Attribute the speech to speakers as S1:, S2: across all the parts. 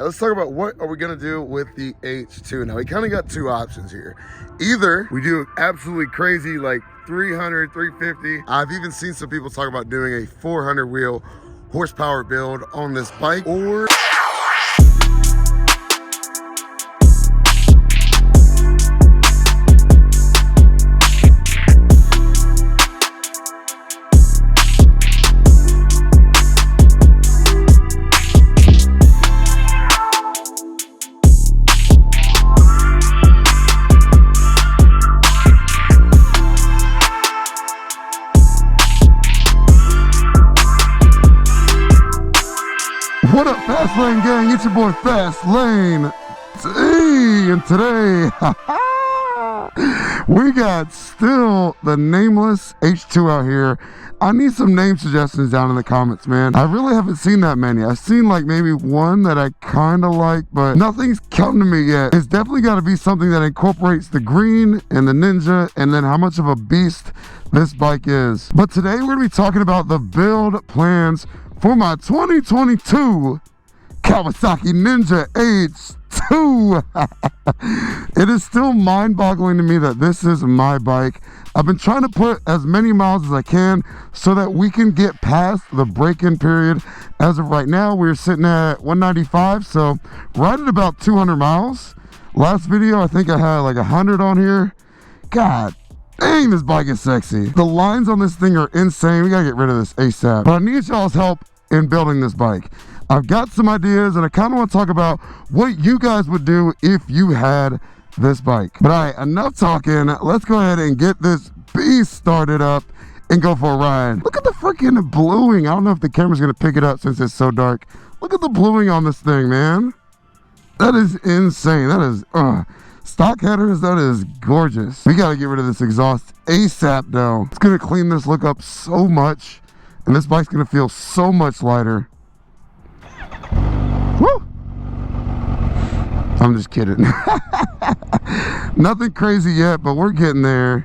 S1: Let's talk about what are we gonna do with the H2. Now we kind of got two options here. Either we do absolutely crazy like 300, 350. I've even seen some people talk about doing a 400 wheel horsepower build on this bike, or what up, Fast Lane gang? It's your boy FastLaneD, and today we got still the nameless H2 out here. I need some name suggestions down in the comments, man. I really haven't seen that many. I've seen like maybe one that I kind of like, but nothing's come to me yet. It's definitely got to be something that incorporates the green and the Ninja, and then how much of a beast this bike is. But today we're gonna be talking about the build plans for my 2022 Kawasaki Ninja H2. It is still mind-boggling to me that this is my bike. I've been trying to put as many miles as I can so that we can get past the break-in period. As of right now, we're sitting at 195, so right at about 200 miles. Last video, I think I had like 100 on here. God dang, this bike is sexy. The lines on this thing are insane. We gotta get rid of this ASAP. But I need y'all's help in building this bike. I've got some ideas, and I kind of want to talk about what you guys would do if you had this bike. But all right, enough talking. Let's go ahead and get this beast started up and go for a ride. Look at the freaking bluing. I don't know if the camera's gonna pick it up since it's so dark. Look at the bluing on this thing, man. That is insane. That is stock headers. That is gorgeous. We gotta get rid of this exhaust ASAP though. It's gonna clean this look up so much, and this bike's gonna feel so much lighter. Woo! I'm just kidding. Nothing crazy yet, but we're getting there.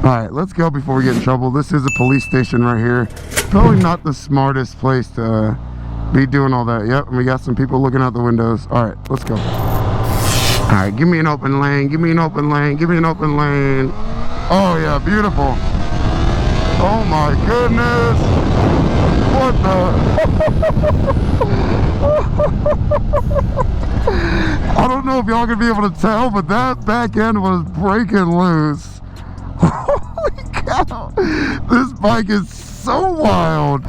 S1: Alright, let's go before we get in trouble. This is a police station right here. Probably not the smartest place to be doing all that. Yep, and we got some people looking out the windows. Alright, let's go. Alright, give me an open lane. Give me an open lane. Give me an open lane. Oh yeah, beautiful. Oh my goodness. What the? I don't know if y'all gonna be able to tell, but that back end was breaking loose. Holy cow. This bike is so wild.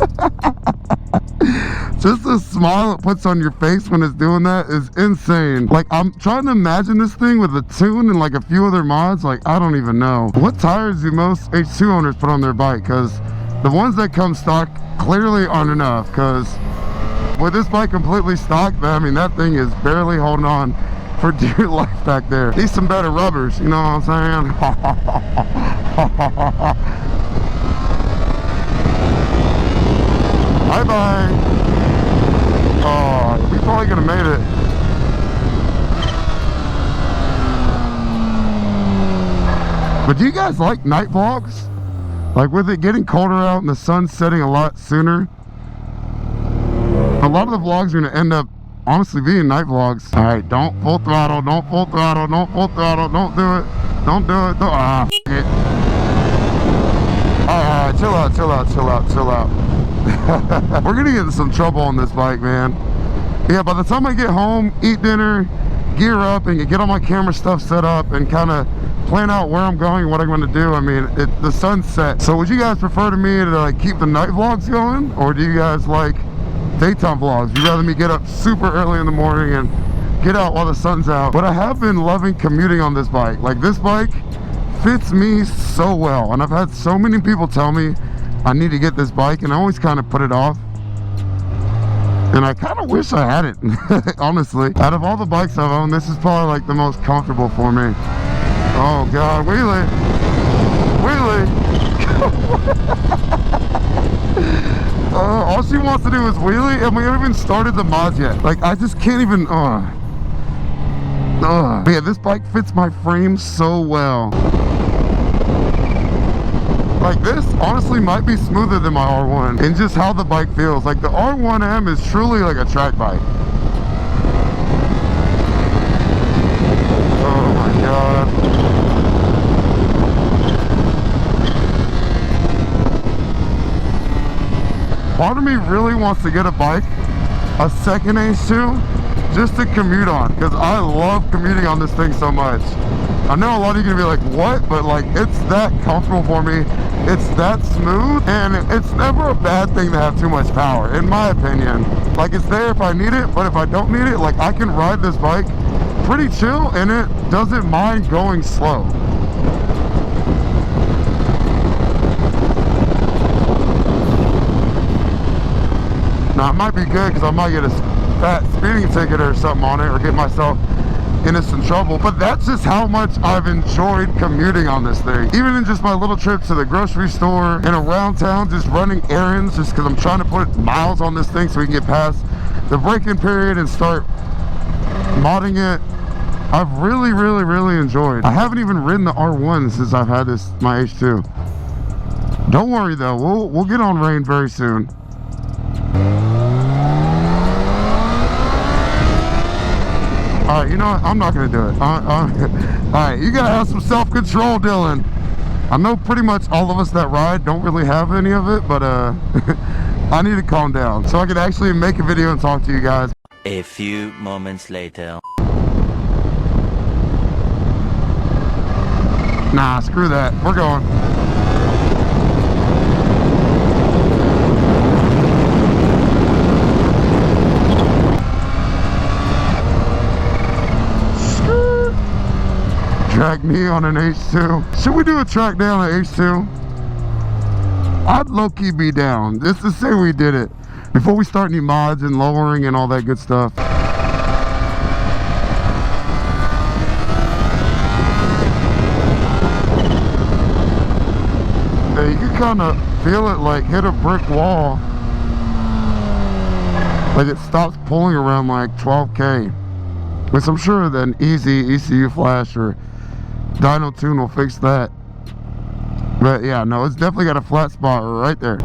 S1: Just the smile it puts on your face when it's doing that is insane. Like, I'm trying to imagine this thing with a tune and like a few other mods. Like, I don't even know. What tires do most H2 owners put on their bike? Because the ones that come stock clearly aren't enough. Because with this bike completely stock, I mean, that thing is barely holding on for dear life back there. Needs some better rubbers, you know what I'm saying? Bye-bye. Oh, we probably could have made it. But do you guys like night vlogs? Like, with it getting colder out and the sun setting a lot sooner, a lot of the vlogs are going to end up honestly being night vlogs. All right, don't full throttle, don't full throttle, don't full throttle, don't do it, don't do it, don't, it. All right, chill out, chill out, chill out, chill out. We're gonna get in some trouble on this bike, man. Yeah, by the time I get home, eat dinner, gear up, and get all my camera stuff set up, and kind of plan out where I'm going and what I'm going to do. I mean, the sun's set. So would you guys prefer to me to like keep the night vlogs going, or do you guys like daytime vlogs? You'd rather me get up super early in the morning and get out while the sun's out? But I have been loving commuting on this bike. Like, this bike fits me so well, and I've had so many people tell me I need to get this bike, and I always kind of put it off, and I kind of wish I had it. Honestly, out of all the bikes I've owned, this is probably like the most comfortable for me. Oh god, wheelie, wheelie. All she wants to do is wheelie, and we haven't even started the mods yet. Like, I just can't even, Ugh. But yeah, this bike fits my frame so well. Like this honestly might be smoother than my R1 and just how the bike feels. Like the R1M is truly like a track bike. Oh my God. Part of me really wants to get a bike, a second H2, just to commute on, because I love commuting on this thing so much. I know a lot of you are gonna be like, what? But like, it's that comfortable for me. It's that smooth, and it's never a bad thing to have too much power, in my opinion. Like, it's there if I need it, but if I don't need it, like, I can ride this bike pretty chill, and it doesn't mind going slow. Now, it might be good because I might get a fat speeding ticket or something on it, or get myself into some trouble, but that's just how much I've enjoyed commuting on this thing. Even in just my little trips to the grocery store and around town, just running errands, just because I'm trying to put miles on this thing so we can get past the break-in period and start modding it. I've really enjoyed. I haven't even ridden the R1 since I've had this, my H2. Don't worry though, we'll get on rain very soon. All right, you know what? I'm not gonna do it. All right, you gotta have some self-control, Dylan. I know pretty much all of us that ride don't really have any of it, but I need to calm down so I can actually make a video and talk to you guys.
S2: A few moments later.
S1: Nah, screw that. We're going. Track me on an H2. Should we do a track down an H2? I'd low-key be down, just to say we did it. Before we start any mods and lowering and all that good stuff. Yeah, you can kind of feel it like hit a brick wall. Like it stops pulling around like 12K. Which I'm sure that an easy ECU flash or dyno tune will fix that. But yeah, no, it's definitely got a flat spot right there.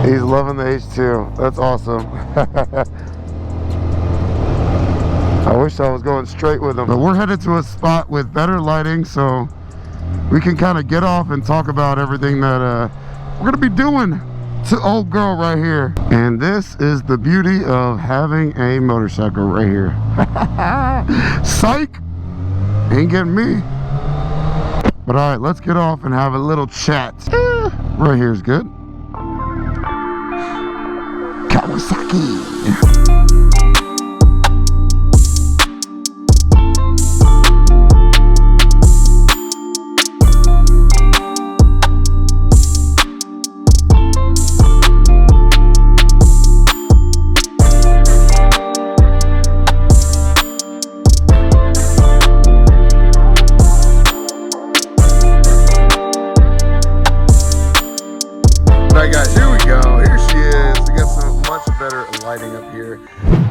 S1: He's loving the H2. That's awesome. I wish I was going straight with him. But we're headed to a spot with better lighting, so we can kind of get off and talk about everything that we're gonna be doing to old girl right here. And this is the beauty of having a motorcycle right here. Psych! Ain't getting me. But all right, let's get off and have a little chat. Right here is good. Kawasaki.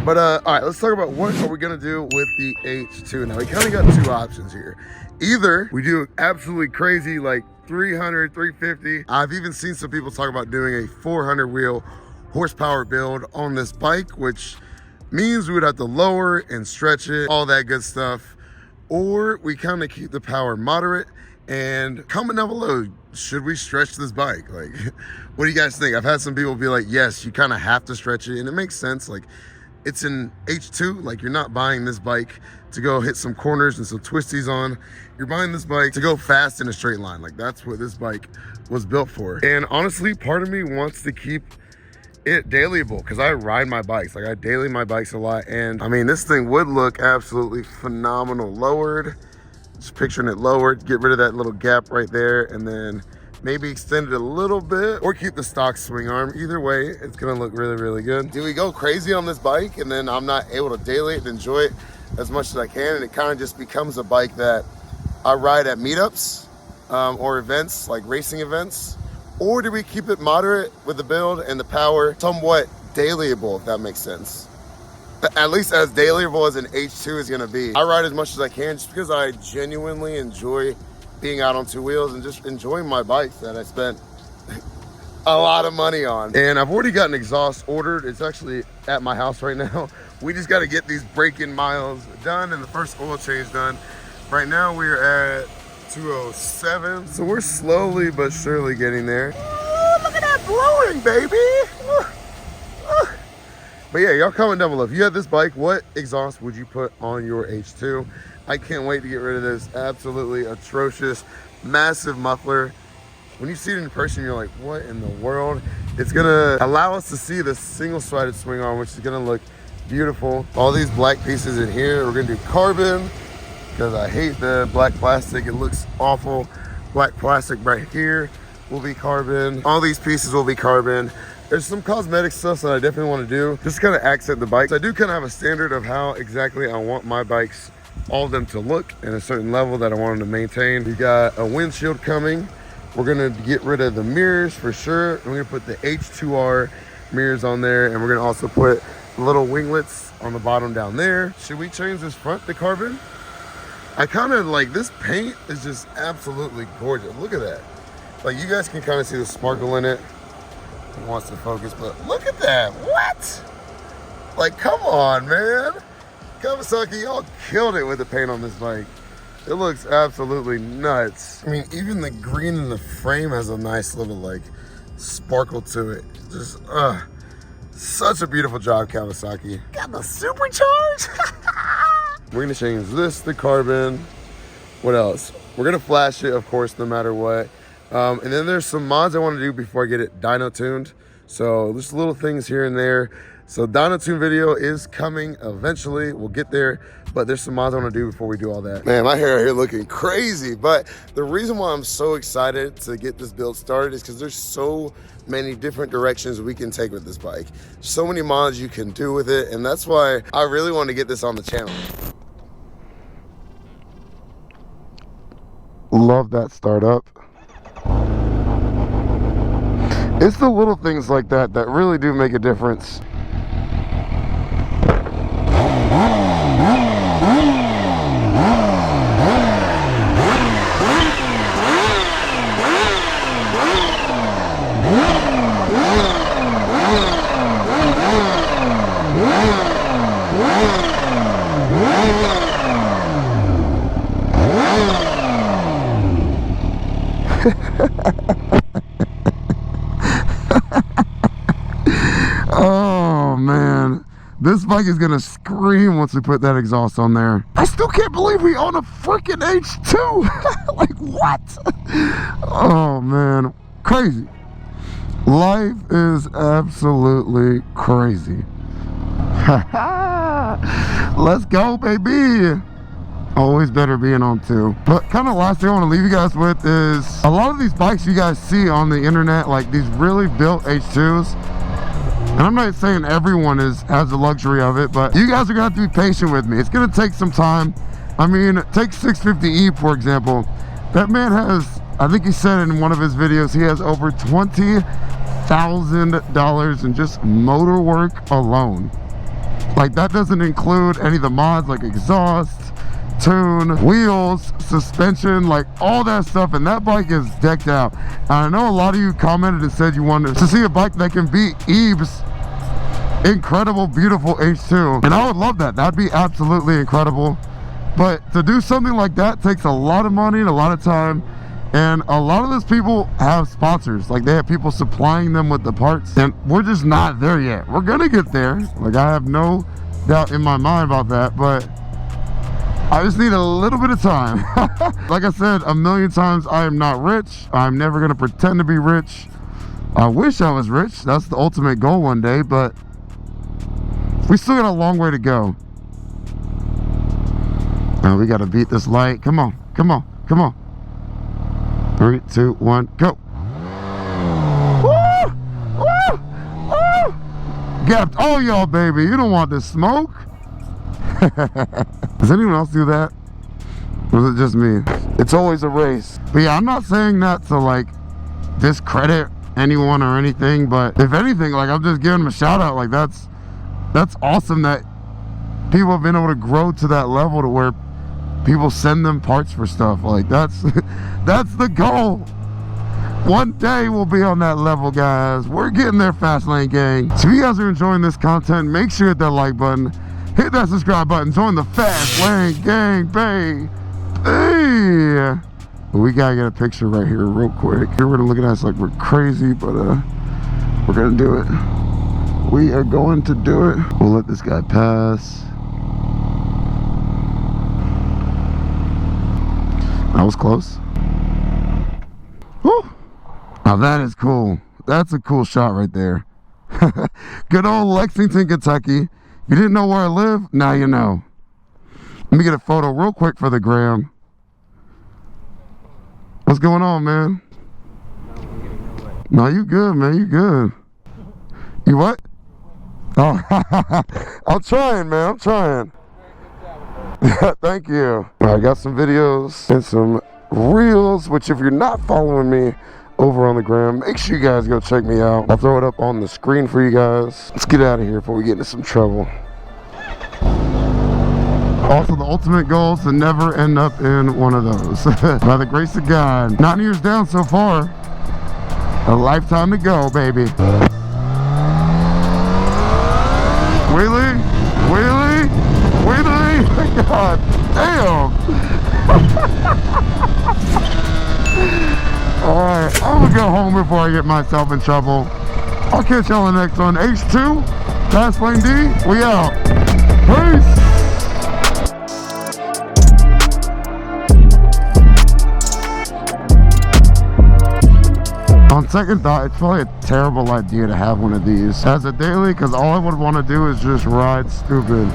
S1: But all right, let's talk about what are we gonna do with the H2. Now we kind of got two options here. Either we do absolutely crazy like 300, 350. I've even seen some people talk about doing a 400 wheel horsepower build on this bike, which means we would have to lower and stretch it, all that good stuff. Or we kind of keep the power moderate. And comment down below, should we stretch this bike? Like, what do you guys think? I've had some people be like, yes, you kind of have to stretch it, and it makes sense. Like, it's an H2, like you're not buying this bike to go hit some corners and some twisties on. You're buying this bike to go fast in a straight line. Like, that's what this bike was built for. And honestly, part of me wants to keep it dailyable because I ride my bikes. Like, I daily my bikes a lot. And I mean, this thing would look absolutely phenomenal lowered. Just picturing it lowered, get rid of that little gap right there, and then maybe extend it a little bit or keep the stock swing arm. Either way, it's gonna look really good. Do we go crazy on this bike and then I'm not able to daily it and enjoy it as much as I can, and it kind of just becomes a bike that I ride at meetups or events, like racing events? Or do we keep it moderate with the build and the power, somewhat dailyable, if that makes sense? At least as dailyable as an H2 is gonna be. I ride as much as I can just because I genuinely enjoy being out on two wheels and just enjoying my bikes that I spent a lot of money on. And I've already got an exhaust ordered. It's actually at my house right now. We just got to get these break-in miles done and the first oil change done. Right now we're at 207, so we're slowly but surely getting there. Oh, look at that blowing, baby. But yeah, y'all comment down below. If you had this bike, what exhaust would you put on your H2? I can't wait to get rid of this absolutely atrocious, massive muffler. When you see it in person, you're like, what in the world? It's gonna allow us to see the single-sided swing arm, which is gonna look beautiful. All these black pieces in here, we're gonna do carbon, because I hate the black plastic. It looks awful. Black plastic right here will be carbon. All these pieces will be carbon. There's some cosmetic stuff that I definitely want to do, just to kind of accent the bike. So I do kind of have a standard of how exactly I want my bikes, all of them to look in a certain level that I want them to maintain. We got a windshield coming. We're gonna get rid of the mirrors for sure. And we're gonna put the H2R mirrors on there, and we're gonna also put little winglets on the bottom down there. Should we change this front to carbon? I kind of like this paint is just absolutely gorgeous. Look at that. Like you guys can kind of see the sparkle in it. It wants to focus, but look at that. What? Like, come on, man. Kawasaki, y'all killed it with the paint on this bike. It looks absolutely nuts. I mean, even the green in the frame has a nice little like sparkle to it. Just, such a beautiful job, Kawasaki. Got the supercharge. We're gonna change this to carbon. What else? We're gonna flash it, of course, no matter what. And then there's some mods I want to do before I get it dyno tuned. So just little things here and there. So dyno tune video is coming eventually. We'll get there, but there's some mods I want to do before we do all that. Man, my hair here looking crazy. But the reason why I'm so excited to get this build started is because there's so many different directions we can take with this bike. So many mods you can do with it. And that's why I really want to get this on the channel. Love that startup. It's the little things like that that really do make a difference. Oh man, this bike is gonna scream once we put that exhaust on there. I still can't believe we own a freaking H2. Like what? Oh man, crazy. Life is absolutely crazy. Let's go, baby. Always better being on two. But kind of last thing I want to leave you guys with is a lot of these bikes you guys see on the internet, like these really built H2s. And I'm not saying everyone has the luxury of it, but you guys are gonna have to be patient with me. It's gonna take some time. I mean, take 650E for example. That man has, I think he said in one of his videos, he has over $20,000 in just motor work alone. Like that doesn't include any of the mods like exhaust, tune, wheels, suspension, like all that stuff, and that bike is decked out. And I know a lot of you commented and said you wanted to see a bike that can beat Eve's incredible, beautiful H2, and I would love that. That'd be absolutely incredible. But to do something like that takes a lot of money and a lot of time, and a lot of those people have sponsors. Like they have people supplying them with the parts, and we're just not there yet. We're gonna get there. Like I have no doubt in my mind about that, but I just need a little bit of time. Like I said a million times, I am not rich. I'm never gonna pretend to be rich. I wish I was rich. That's the ultimate goal one day, but we still got a long way to go. Now we gotta beat this light. Come on, come on, come on. 3, 2, 1, go. Woo! Woo! Woo! Gapped all y'all, baby. You don't want this smoke. Does anyone else do that? Or is it just me? It's always a race. But yeah, I'm not saying that to like discredit anyone or anything, but if anything, like, I'm just giving them a shout out. Like, that's awesome that people have been able to grow to that level to where people send them parts for stuff. Like, that's that's the goal. One day we'll be on that level, guys. We're getting there, Fast Lane Gang. So if you guys are enjoying this content, make sure you hit that like button, hit that subscribe button, join the Fast Lane Gang, babe. Hey, we gotta get a picture right here real quick. You're gonna look at us like we're crazy, but we're gonna do it. We are going to do it. We'll let this guy pass. That was close. Whew. Now that is cool. That's a cool shot right there. Good old Lexington, Kentucky. You didn't know where I live? Now you know. Let me get a photo real quick for the gram. What's going on, man? No, you good, man. You good. You what? Oh, I'm trying, man. I'm trying. Thank you. I got some videos and some reels, which if you're not following me over on the gram, make sure you guys go check me out. I'll throw it up on the screen for you guys. Let's get out of here before we get into some trouble. Also, the ultimate goal is to never end up in one of those. By the grace of God. 9 years down so far. A lifetime to go, baby. Wheelie, wheelie, wheelie. God damn. Alright, I'm gonna go home before I get myself in trouble. I'll catch y'all on the next one. H2, FastLaneD, we out. Peace. On second thought, it's probably a terrible idea to have one of these as a daily, because all I would want to do is just ride stupid.